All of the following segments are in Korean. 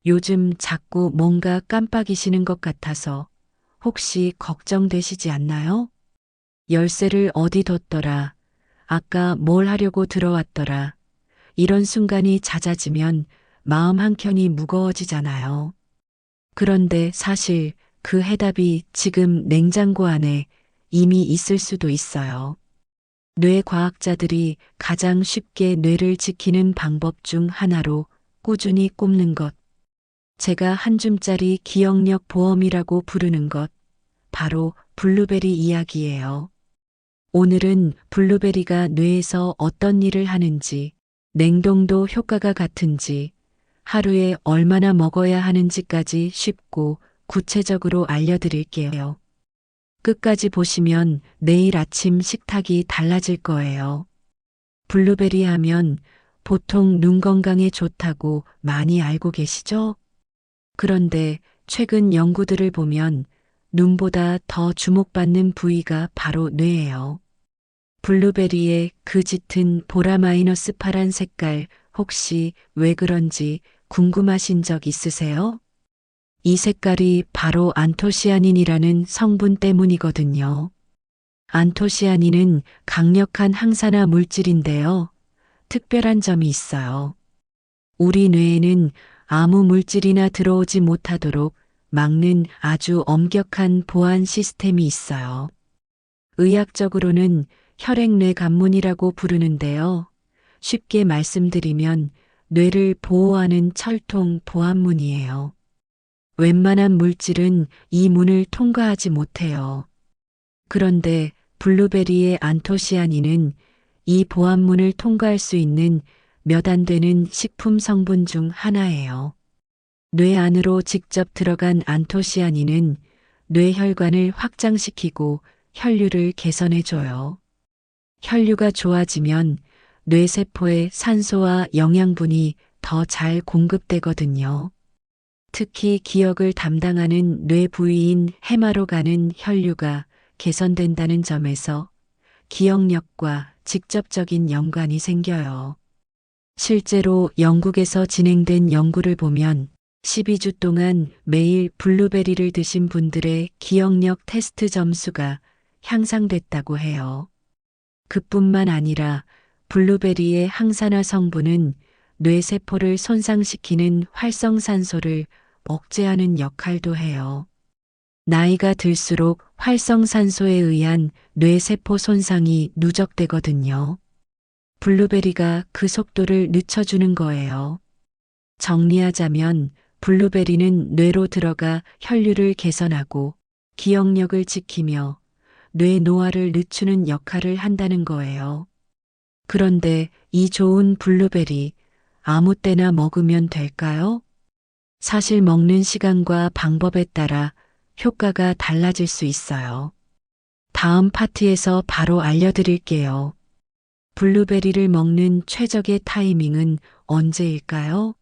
요즘 자꾸 뭔가 깜빡이시는 것 같아서 혹시 걱정되시지 않나요? 열쇠를 어디 뒀더라. 아까 뭘 하려고 들어왔더라. 이런 순간이 잦아지면 마음 한켠이 무거워지잖아요. 그런데 사실 그 해답이 지금 냉장고 안에 이미 있을 수도 있어요. 뇌과학자들이 가장 쉽게 뇌를 지키는 방법 중 하나로 꾸준히 꼽는 것. 제가 한 줌짜리 기억력 보험이라고 부르는 것, 바로 블루베리 이야기예요. 오늘은 블루베리가 뇌에서 어떤 일을 하는지, 냉동도 효과가 같은지, 하루에 얼마나 먹어야 하는지까지 쉽고 구체적으로 알려드릴게요. 끝까지 보시면 내일 아침 식탁이 달라질 거예요. 블루베리 하면 보통 눈 건강에 좋다고 많이 알고 계시죠? 그런데 최근 연구들을 보면 눈보다 더 주목받는 부위가 바로 뇌예요. 블루베리의 그 짙은 보라마이너스 파란 색깔 혹시 왜 그런지 궁금하신 적 있으세요? 이 색깔이 바로 안토시아닌이라는 성분 때문이거든요. 안토시아닌은 강력한 항산화 물질인데요. 특별한 점이 있어요. 우리 뇌에는 아무 물질이나 들어오지 못하도록 막는 아주 엄격한 보안 시스템이 있어요. 의학적으로는 혈액뇌 관문이라고 부르는데요. 쉽게 말씀드리면 뇌를 보호하는 철통 보안문이에요. 웬만한 물질은 이 문을 통과하지 못해요. 그런데 블루베리의 안토시아닌은 이 보안문을 통과할 수 있는 몇 안 되는 식품 성분 중 하나예요. 뇌 안으로 직접 들어간 안토시아닌은 뇌혈관을 확장시키고 혈류를 개선해줘요. 혈류가 좋아지면 뇌세포에 산소와 영양분이 더 잘 공급되거든요. 특히 기억을 담당하는 뇌 부위인 해마로 가는 혈류가 개선된다는 점에서 기억력과 직접적인 연관이 생겨요. 실제로 영국에서 진행된 연구를 보면 12주 동안 매일 블루베리를 드신 분들의 기억력 테스트 점수가 향상됐다고 해요. 그뿐만 아니라 블루베리의 항산화 성분은 뇌세포를 손상시키는 활성산소를 억제하는 역할도 해요. 나이가 들수록 활성산소에 의한 뇌세포 손상이 누적되거든요. 블루베리가 그 속도를 늦춰주는 거예요. 정리하자면 블루베리는 뇌로 들어가 혈류를 개선하고 기억력을 지키며 뇌 노화를 늦추는 역할을 한다는 거예요. 그런데 이 좋은 블루베리 아무 때나 먹으면 될까요? 사실 먹는 시간과 방법에 따라 효과가 달라질 수 있어요. 다음 파트에서 바로 알려드릴게요. 블루베리를 먹는 최적의 타이밍은 언제일까요?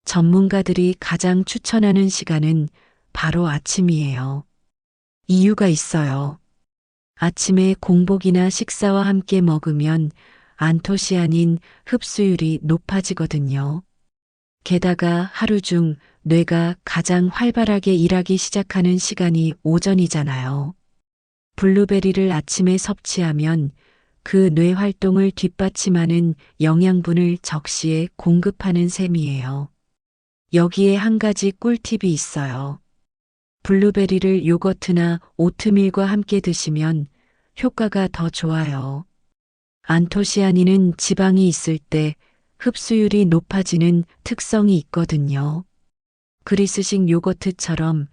전문가들이 가장 추천하는 시간은 바로 아침이에요. 이유가 있어요. 아침에 공복이나 식사와 함께 먹으면 안토시아닌 흡수율이 높아지거든요. 게다가 하루 중 뇌가 가장 활발하게 일하기 시작하는 시간이 오전이잖아요. 블루베리를 아침에 섭취하면 그 뇌 활동을 뒷받침하는 영양분을 적시에 공급하는 셈이에요. 여기에 한 가지 꿀팁이 있어요. 블루베리를 요거트나 오트밀과 함께 드시면 효과가 더 좋아요. 안토시아닌은 지방이 있을 때 흡수율이 높아지는 특성이 있거든요. 그리스식 요거트처럼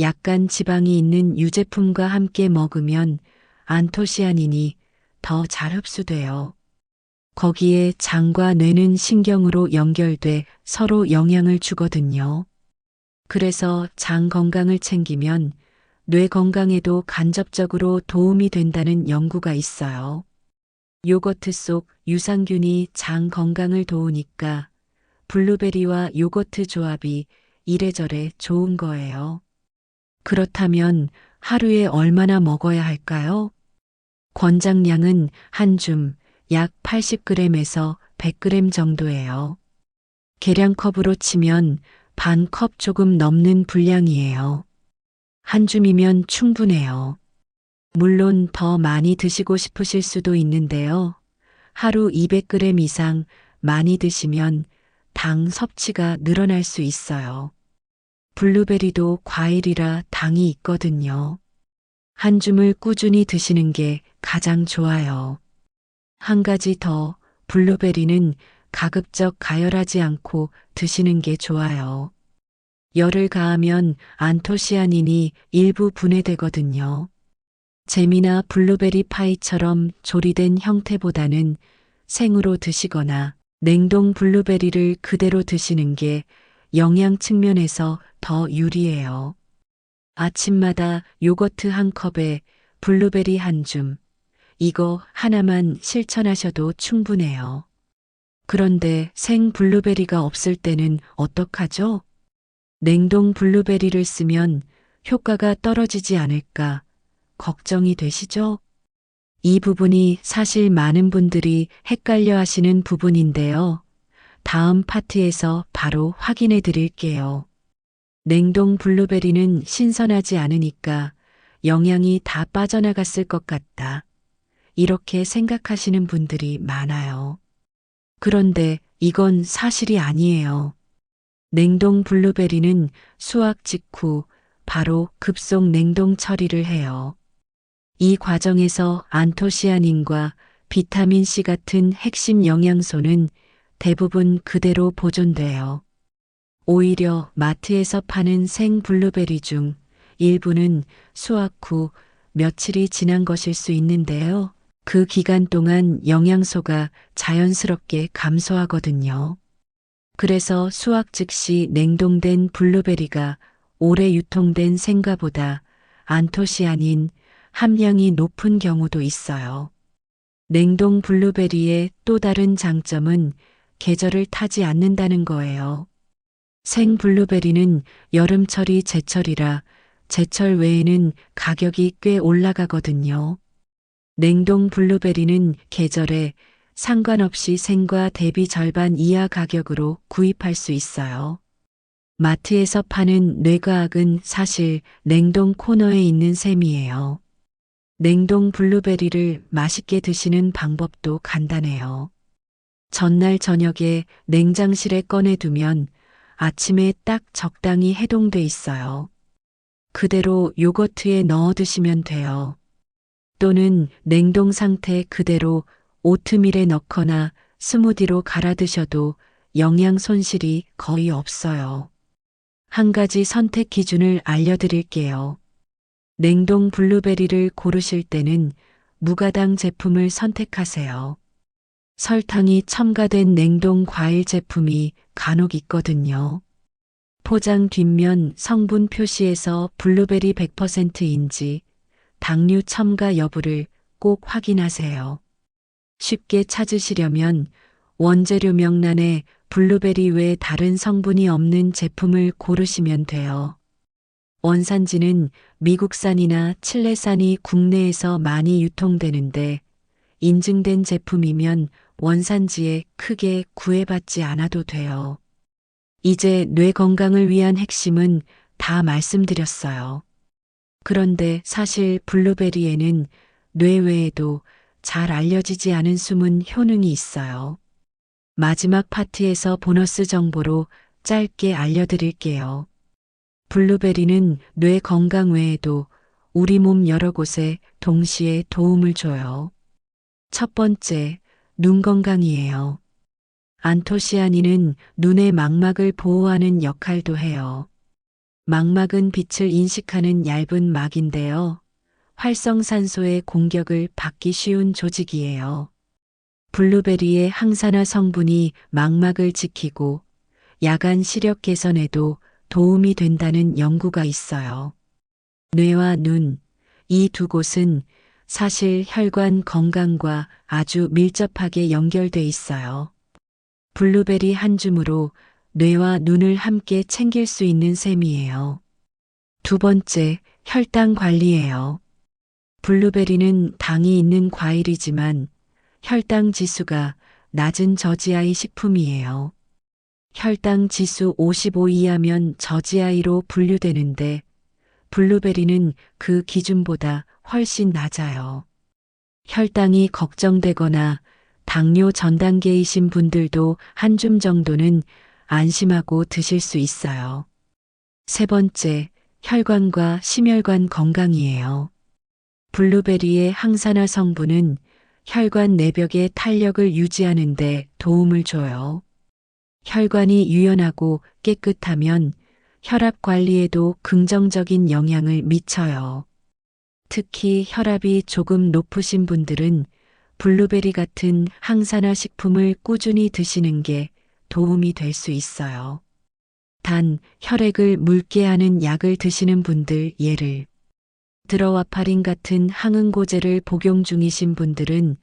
약간 지방이 있는 유제품과 함께 먹으면 안토시아닌이 더 잘 흡수돼요. 거기에 장과 뇌는 신경으로 연결돼 서로 영향을 주거든요. 그래서 장 건강을 챙기면 뇌 건강에도 간접적으로 도움이 된다는 연구가 있어요. 요거트 속 유산균이 장 건강을 도우니까 블루베리와 요거트 조합이 이래저래 좋은 거예요. 그렇다면 하루에 얼마나 먹어야 할까요? 권장량은 한 줌 약 80g에서 100g 정도예요. 계량컵으로 치면 반 컵 조금 넘는 분량이에요. 한 줌이면 충분해요. 물론 더 많이 드시고 싶으실 수도 있는데요. 하루 200g 이상 많이 드시면 당 섭취가 늘어날 수 있어요. 블루베리도 과일이라 당이 있거든요. 한 줌을 꾸준히 드시는 게 가장 좋아요. 한 가지 더, 블루베리는 가급적 가열하지 않고 드시는 게 좋아요. 열을 가하면 안토시아닌이 일부 분해되거든요. 잼이나 블루베리 파이처럼 조리된 형태보다는 생으로 드시거나 냉동 블루베리를 그대로 드시는 게 영양 측면에서 더 유리해요. 아침마다 요거트 한 컵에 블루베리 한 줌, 이거 하나만 실천하셔도 충분해요. 그런데 생 블루베리가 없을 때는 어떡하죠? 냉동 블루베리를 쓰면 효과가 떨어지지 않을까 걱정이 되시죠? 이 부분이 사실 많은 분들이 헷갈려 하시는 부분인데요. 다음 파트에서 바로 확인해 드릴게요. 냉동 블루베리는 신선하지 않으니까 영양이 다 빠져나갔을 것 같다. 이렇게 생각하시는 분들이 많아요. 그런데 이건 사실이 아니에요. 냉동 블루베리는 수확 직후 바로 급속 냉동 처리를 해요. 이 과정에서 안토시아닌과 비타민C 같은 핵심 영양소는 대부분 그대로 보존돼요. 오히려 마트에서 파는 생 블루베리 중 일부는 수확 후 며칠이 지난 것일 수 있는데요. 그 기간 동안 영양소가 자연스럽게 감소하거든요. 그래서 수확 즉시 냉동된 블루베리가 오래 유통된 생과보다 안토시아닌 함량이 높은 경우도 있어요. 냉동 블루베리의 또 다른 장점은 계절을 타지 않는다는 거예요. 생 블루베리는 여름철이 제철이라 제철 외에는 가격이 꽤 올라가거든요. 냉동 블루베리는 계절에 상관없이 생과 대비 절반 이하 가격으로 구입할 수 있어요. 마트에서 파는 뇌과학은 사실 냉동 코너에 있는 셈이에요. 냉동 블루베리를 맛있게 드시는 방법도 간단해요. 전날 저녁에 냉장실에 꺼내두면 아침에 딱 적당히 해동돼 있어요. 그대로 요거트에 넣어 드시면 돼요. 또는 냉동 상태 그대로 오트밀에 넣거나 스무디로 갈아 드셔도 영양 손실이 거의 없어요. 한 가지 선택 기준을 알려드릴게요. 냉동 블루베리를 고르실 때는 무가당 제품을 선택하세요. 설탕이 첨가된 냉동 과일 제품이 간혹 있거든요. 포장 뒷면 성분 표시에서 블루베리 100%인지 당류 첨가 여부를 꼭 확인하세요. 쉽게 찾으시려면 원재료 명란에 블루베리 외 다른 성분이 없는 제품을 고르시면 돼요. 원산지는 미국산이나 칠레산이 국내에서 많이 유통되는데 인증된 제품이면 원산지에 크게 구애받지 않아도 돼요. 이제 뇌 건강을 위한 핵심은 다 말씀드렸어요. 그런데 사실 블루베리에는 뇌 외에도 잘 알려지지 않은 숨은 효능이 있어요. 마지막 파트에서 보너스 정보로 짧게 알려드릴게요. 블루베리는 뇌 건강 외에도 우리 몸 여러 곳에 동시에 도움을 줘요. 첫 번째, 눈 건강이에요. 안토시아닌은 눈의 망막을 보호하는 역할도 해요. 망막은 빛을 인식하는 얇은 막인데요. 활성산소의 공격을 받기 쉬운 조직이에요. 블루베리의 항산화 성분이 망막을 지키고 야간 시력 개선에도 도움이 된다는 연구가 있어요. 뇌와 눈, 이 두 곳은 사실 혈관 건강과 아주 밀접하게 연결돼 있어요. 블루베리 한 줌으로 뇌와 눈을 함께 챙길 수 있는 셈이에요. 두 번째, 혈당 관리예요. 블루베리는 당이 있는 과일이지만 혈당 지수가 낮은 저지하의 식품이에요. 혈당 지수 55 이하면 저지아이로 분류되는데 블루베리는 그 기준보다 훨씬 낮아요. 혈당이 걱정되거나 당뇨 전 단계이신 분들도 한 줌 정도는 안심하고 드실 수 있어요. 세 번째, 혈관과 심혈관 건강이에요. 블루베리의 항산화 성분은 혈관 내벽의 탄력을 유지하는 데 도움을 줘요. 혈관이 유연하고 깨끗하면 혈압 관리에도 긍정적인 영향을 미쳐요. 특히 혈압이 조금 높으신 분들은 블루베리 같은 항산화 식품을 꾸준히 드시는 게 도움이 될 수 있어요. 단, 혈액을 묽게 하는 약을 드시는 분들, 예를 들어 와파린 같은 항응고제를 복용 중이신 분들은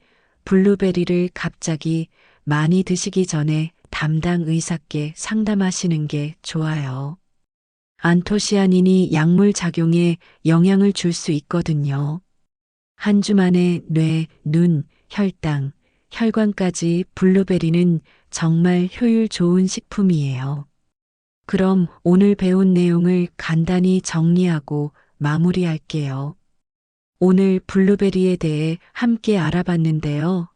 블루베리를 갑자기 많이 드시기 전에 담당 의사께 상담하시는 게 좋아요. 안토시아닌이 약물 작용에 영향을 줄 수 있거든요. 한 주 만에 뇌, 눈, 혈당, 혈관까지 블루베리는 정말 효율 좋은 식품이에요. 그럼 오늘 배운 내용을 간단히 정리하고 마무리할게요. 오늘 블루베리에 대해 함께 알아봤는데요.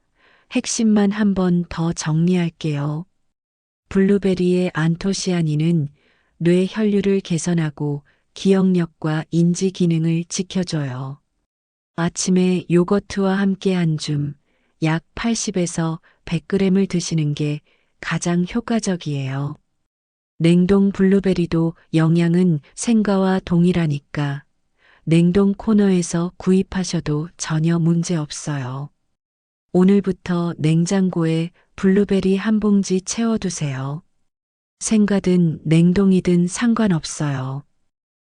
핵심만 한번 더 정리할게요. 블루베리의 안토시아닌은 뇌 혈류를 개선하고 기억력과 인지 기능을 지켜줘요. 아침에 요거트와 함께 한 줌, 약 80에서 100g을 드시는 게 가장 효과적이에요. 냉동 블루베리도 영양은 생과와 동일하니까 냉동 코너에서 구입하셔도 전혀 문제 없어요. 오늘부터 냉장고에 블루베리 한 봉지 채워두세요. 생과든 냉동이든 상관없어요.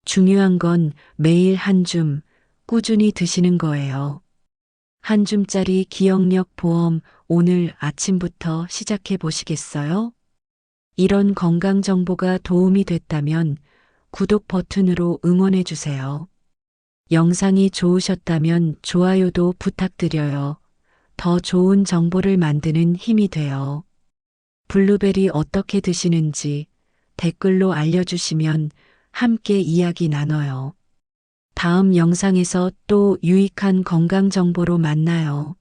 중요한 건 매일 한 줌, 꾸준히 드시는 거예요. 한 줌짜리 기억력 보험 오늘 아침부터 시작해 보시겠어요? 이런 건강 정보가 도움이 됐다면 구독 버튼으로 응원해 주세요. 영상이 좋으셨다면 좋아요도 부탁드려요. 더 좋은 정보를 만드는 힘이 돼요. 블루베리 어떻게 드시는지 댓글로 알려주시면 함께 이야기 나눠요. 다음 영상에서 또 유익한 건강 정보로 만나요.